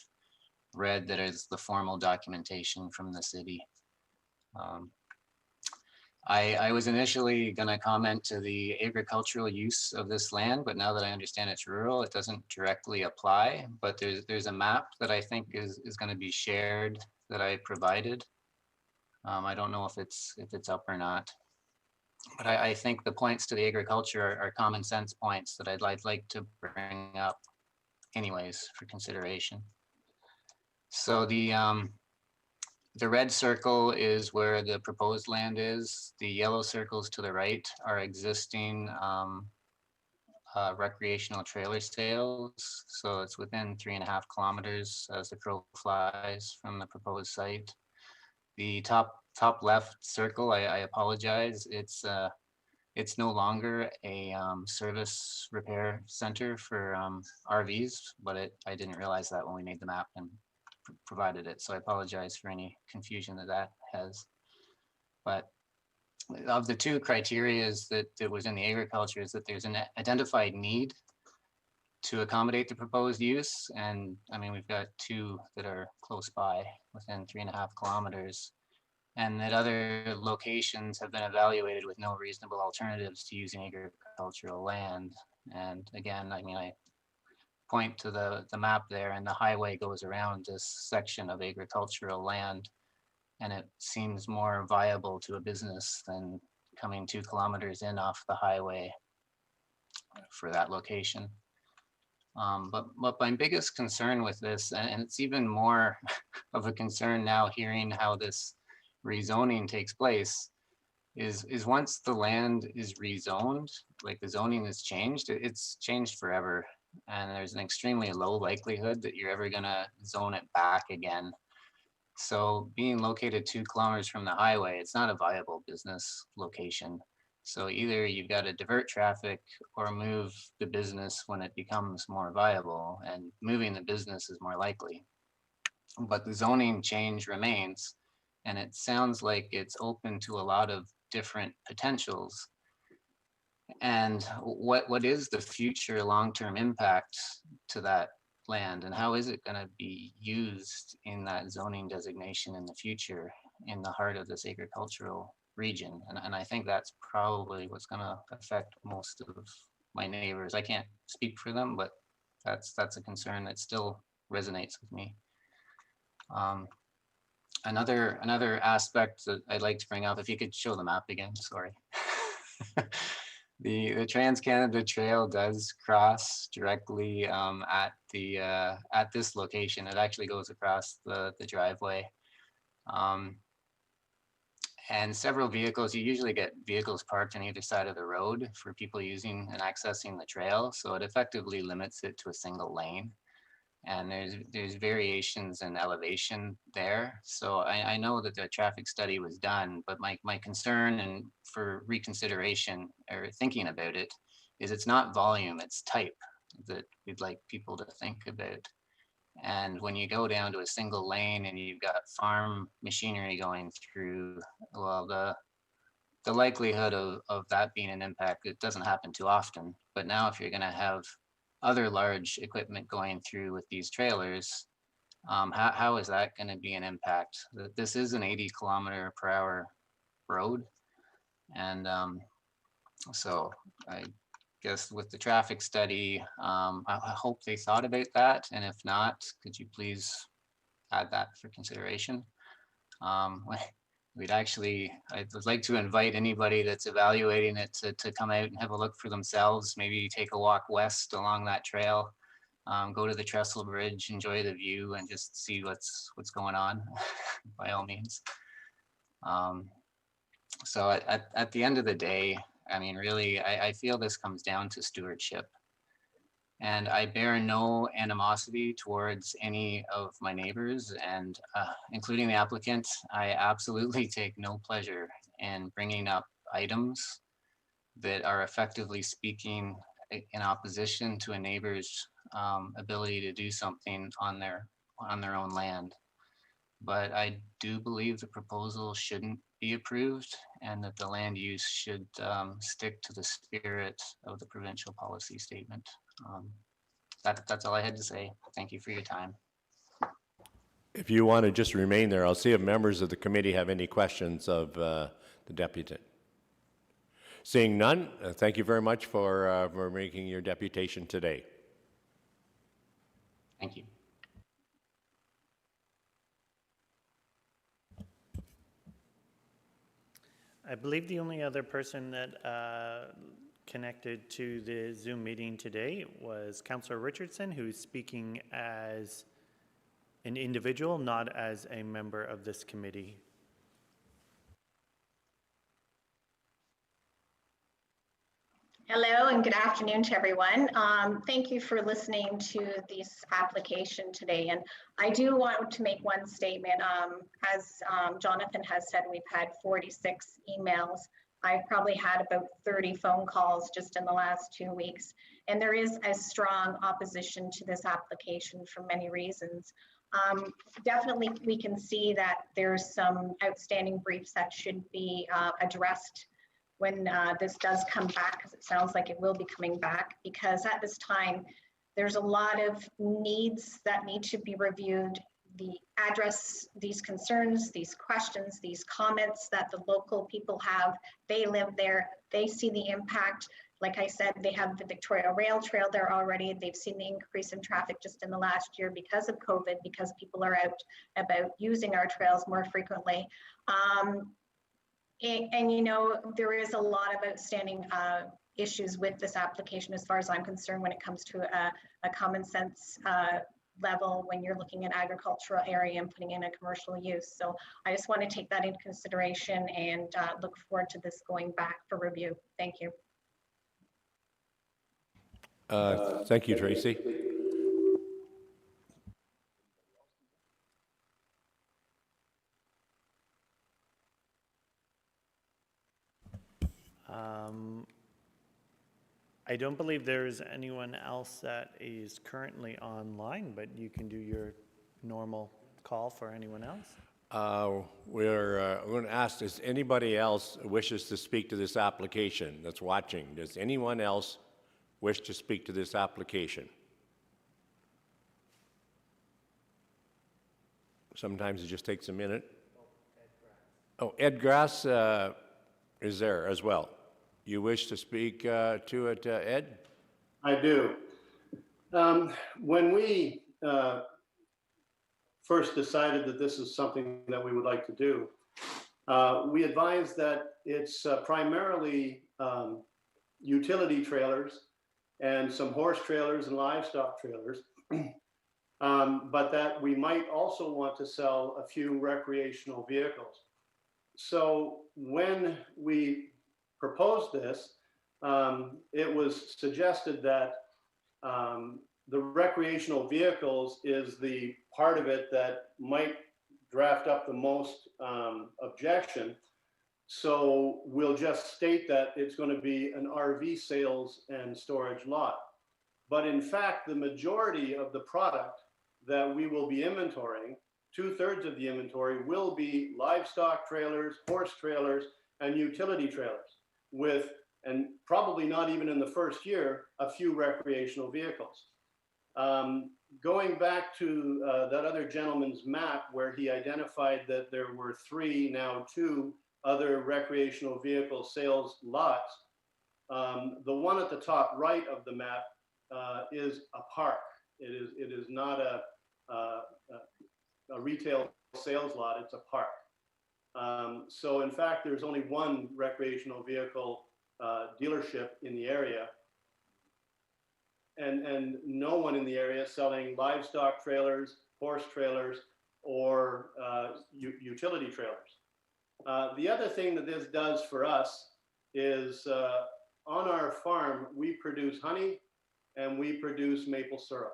read that is the formal documentation from the city. I was initially going to comment to the agricultural use of this land, but now that I understand it's rural, it doesn't directly apply. But there's a map that I think is going to be shared that I provided. I don't know if it's up or not. But I think the points to the agriculture are common sense points that I'd like to bring up anyways for consideration. So the red circle is where the proposed land is. The yellow circles to the right are existing recreational trailer sales. So it's within 3.5 kilometers as the crow flies from the proposed site. The top left circle, I apologize. It's no longer a service repair center for RVs, but I didn't realize that when we made the map and provided it. So I apologize for any confusion that has. But of the 2 criteria that was in the agriculture is that there's an identified need to accommodate the proposed use. And I mean, we've got 2 that are close by within 3.5 kilometers. And that other locations have been evaluated with no reasonable alternatives to using agricultural land. And again, I mean, I point to the map there, and the highway goes around this section of agricultural land, and it seems more viable to a business than coming 2 kilometers in off the highway for that location. But my biggest concern with this, and it's even more of a concern now hearing how this rezoning takes place, is once the land is rezoned, like the zoning is changed, it's changed forever. And there's an extremely low likelihood that you're ever gonna zone it back again. So being located 2 kilometers from the highway, it's not a viable business location. So either you've got to divert traffic or move the business when it becomes more viable, and moving the business is more likely. But the zoning change remains, and it sounds like it's open to a lot of different potentials. And what is the future long-term impact to that land, and how is it going to be used in that zoning designation in the future in the heart of this agricultural region? And I think that's probably what's going to affect most of my neighbors. I can't speak for them, but that's a concern that still resonates with me. Another aspect that I'd like to bring up, if you could show the map again, sorry. The Trans-Canada Trail does cross directly at this location. It actually goes across the driveway. And several vehicles, you usually get vehicles parked on either side of the road for people using and accessing the trail. So it effectively limits it to a single lane. And there's variations in elevation there. So I know that the traffic study was done, but my concern and for reconsideration or thinking about it is it's not volume, it's type that we'd like people to think about. And when you go down to a single lane and you've got farm machinery going through, well, the likelihood of that being an impact, it doesn't happen too often. But now if you're gonna have other large equipment going through with these trailers, how is that going to be an impact? This is an 80 kilometer per hour road, And so I guess with the traffic study, I hope they thought about that. And if not, could you please add that for consideration? I'd like to invite anybody that's evaluating it to come out and have a look for themselves, maybe take a walk west along that trail, go to the Trestle Bridge, enjoy the view and just see what's going on by all means. So at the end of the day, I mean, really, I feel this comes down to stewardship. And I bear no animosity towards any of my neighbors, and including the applicant. I absolutely take no pleasure in bringing up items that are effectively speaking in opposition to a neighbor's ability to do something on their own land. But I do believe the proposal shouldn't be approved, and that the land use should stick to the spirit of the provincial policy statement. That's all I had to say. Thank you for your time. If you want to just remain there, I'll see if members of the committee have any questions of the deputant. Seeing none, thank you very much for making your deputation today. Thank you. I believe the only other person that connected to the Zoom meeting today was Councillor Richardson, who's speaking as an individual, not as a member of this committee. Hello and good afternoon to everyone. Thank you for listening to this application today. And I do want to make one statement. As Jonathan has said, we've had 46 emails. I've probably had about 30 phone calls just in the last 2 weeks. And there is a strong opposition to this application for many reasons. Definitely, we can see that there's some outstanding briefs that should be addressed when this does come back, because it sounds like it will be coming back, because at this time, there's a lot of needs that need to be reviewed, address these concerns, these questions, these comments that the local people have. They live there, they see the impact. Like I said, they have the Victoria Rail Trail there already. They've seen the increase in traffic just in the last year because of COVID, because people are out about using our trails more frequently. And you know, there is a lot of outstanding issues with this application as far as I'm concerned when it comes to a common sense level when you're looking at agricultural area and putting in a commercial use. So I just want to take that into consideration and look forward to this going back for review. Thank you. Thank you, Tracy. I don't believe there's anyone else that is currently online, but you can do your normal call for anyone else. We're going to ask, does anybody else wishes to speak to this application that's watching? Does anyone else wish to speak to this application? Sometimes it just takes a minute. Oh, Ed Grass is there as well. You wish to speak to it, Ed? I do. When we first decided that this is something that we would like to do, we advised that it's primarily utility trailers and some horse trailers and livestock trailers, but that we might also want to sell a few recreational vehicles. So when we proposed this, it was suggested that the recreational vehicles is the part of it that might draft up the most objection. So we'll just state that it's going to be an RV sales and storage lot. But in fact, the majority of the product that we will be inventorying, 2/3 of the inventory, will be livestock trailers, horse trailers, and utility trailers, with, and probably not even in the first year, a few recreational vehicles. Going back to that other gentleman's map where he identified that there were 3, now 2 other recreational vehicle sales lots. The one at the top right of the map is a park. It is not a retail sales lot, it's a park. So in fact, there's only one recreational vehicle dealership in the area, and no one in the area selling livestock trailers, horse trailers, or utility trailers. The other thing that this does for us is on our farm, we produce honey and we produce maple syrup.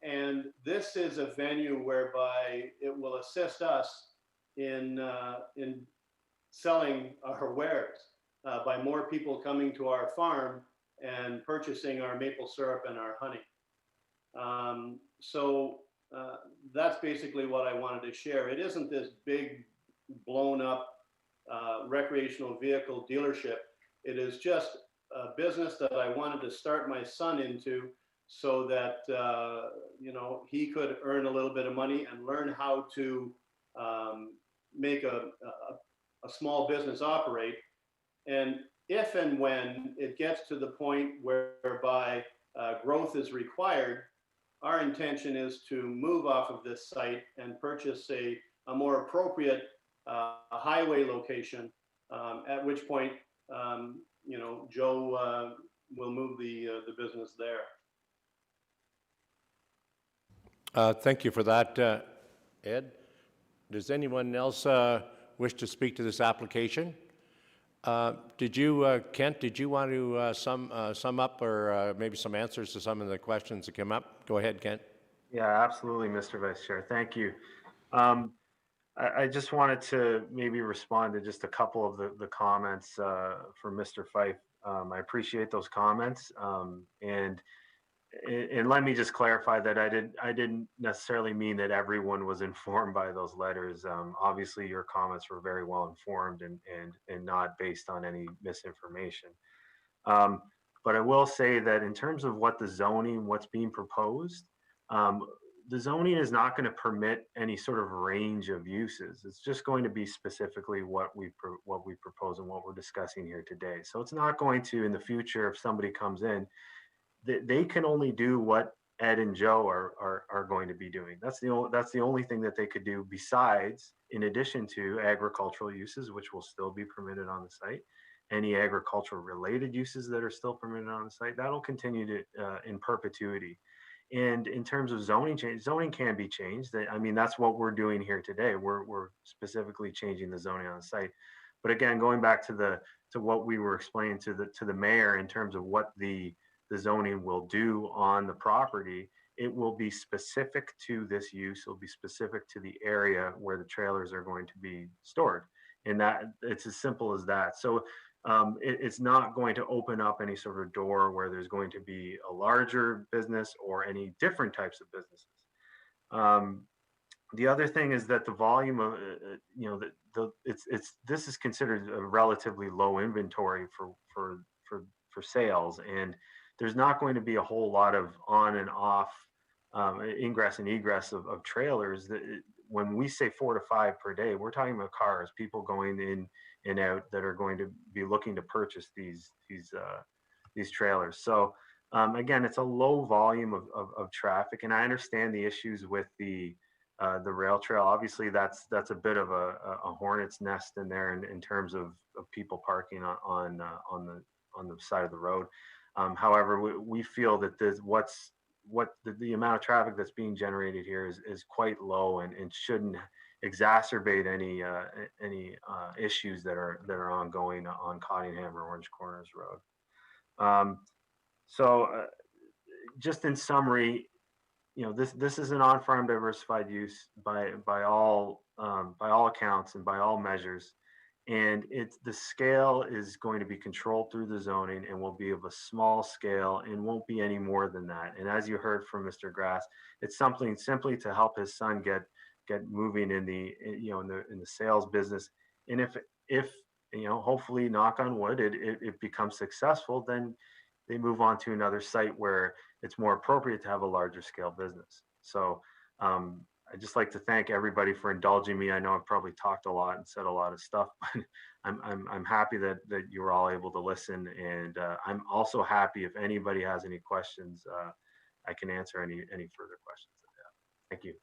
And this is a venue whereby it will assist us in selling our wares by more people coming to our farm and purchasing our maple syrup and our honey. So that's basically what I wanted to share. It isn't this big blown up recreational vehicle dealership. It is just a business that I wanted to start my son into so that you know, he could earn a little bit of money and learn how to make a small business operate. And if and when it gets to the point whereby growth is required, our intention is to move off of this site and purchase a more appropriate highway location, at which point, you know, Joe will move the business there. Thank you for that, Ed. Does anyone else wish to speak to this application? Did you, Kent, did you want to sum up or maybe some answers to some of the questions that came up? Go ahead, Kent. Yeah, absolutely, Mr. Vice Chair. Thank you. I just wanted to maybe respond to just a couple of the comments from Mr. Fife. I appreciate those comments. And let me just clarify that I didn't necessarily mean that everyone was informed by those letters. Obviously, your comments were very well informed and not based on any misinformation. But I will say that in terms of what the zoning, what's being proposed, the zoning is not going to permit any sort of range of uses. It's just going to be specifically what we propose and what we're discussing here today. So it's not going to, in the future, if somebody comes in, they can only do what Ed and Joe are going to be doing. That's the only thing that they could do, besides, in addition to agricultural uses, which will still be permitted on the site. Any agricultural related uses that are still permitted on the site, that'll continue to in perpetuity. And in terms of zoning change, zoning can be changed. I mean, that's what we're doing here today. We're specifically changing the zoning on the site. But again, going back to what we were explaining to the mayor in terms of what the zoning will do on the property, it will be specific to this use. It'll be specific to the area where the trailers are going to be stored. And that it's as simple as that. So it's not going to open up any sort of door where there's going to be a larger business or any different types of businesses. The other thing is that the volume of, you know, this is considered a relatively low inventory for sales, and there's not going to be a whole lot of on and off ingress and egress of trailers. When we say 4 to 5 per day, we're talking about cars, people going in and out that are going to be looking to purchase these trailers. So again, it's a low volume of traffic, and I understand the issues with the rail trail. Obviously, that's a bit of a hornet's nest in there in terms of people parking on the side of the road. However, we feel that the amount of traffic that's being generated here is quite low and shouldn't exacerbate any issues that are ongoing on Cottingham or Orange Corners Road. Just in summary, you know, this is an on-farm diversified use by all accounts and by all measures. And the scale is going to be controlled through the zoning and will be of a small scale and won't be any more than that. And as you heard from Mr. Grass, it's something simply to help his son get moving in the sales business. And if you know, hopefully, knock on wood, it becomes successful, then they move on to another site where it's more appropriate to have a larger scale business. So I'd just like to thank everybody for indulging me. I know I've probably talked a lot and said a lot of stuff, but I'm happy that you were all able to listen. And I'm also happy if anybody has any questions, I can answer any further questions that they have. Thank you.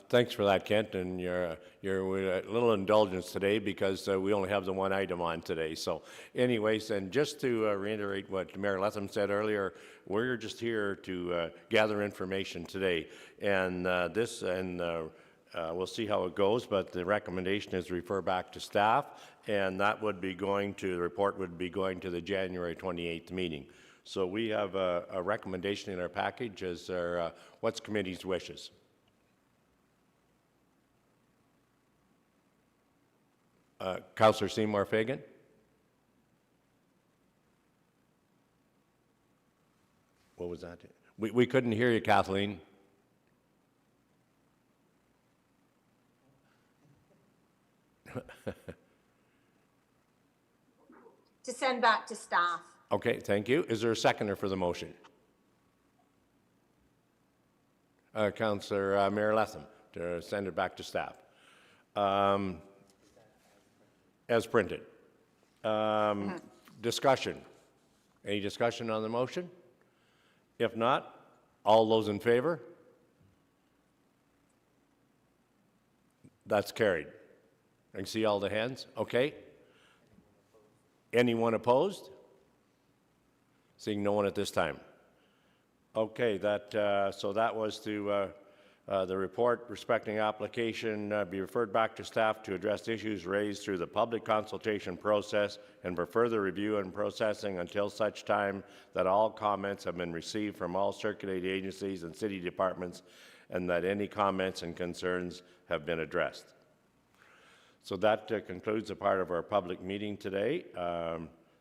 Thanks for that, Kent, and your a little indulgence today because we only have the one item on today. So anyways, and just to reiterate what Mayor Letham said earlier, we're just here to gather information today. And we'll see how it goes, but the recommendation is refer back to staff, and that would be going to, the report would be going to the January 28th meeting. So we have a recommendation in our package as our, what's committee's wishes? Councillor Seymour Fagan? What was that? We couldn't hear you, Kathleen. To send back to staff. Okay, thank you. Is there a seconder for the motion? Councillor Mayor Letham, to send it back to staff. As printed. Discussion. Any discussion on the motion? If not, all those in favor? That's carried. I can see all the hands. Okay. Anyone opposed? Seeing no one at this time. Okay, so that was to the report respecting application be referred back to staff to address issues raised through the public consultation process and for further review and processing until such time that all comments have been received from all circulating agencies and city departments and that any comments and concerns have been addressed. So that concludes a part of our public meeting today.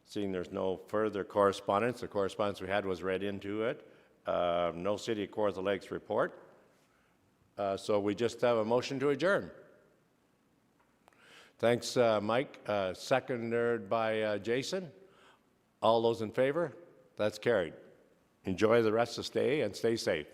Seeing there's no further correspondence, the correspondence we had was read into it. No City of Kawartha Lakes report. So we just have a motion to adjourn. Thanks, Mike. Seconded by Jason. All those in favor? That's carried. Enjoy the rest of the day and stay safe.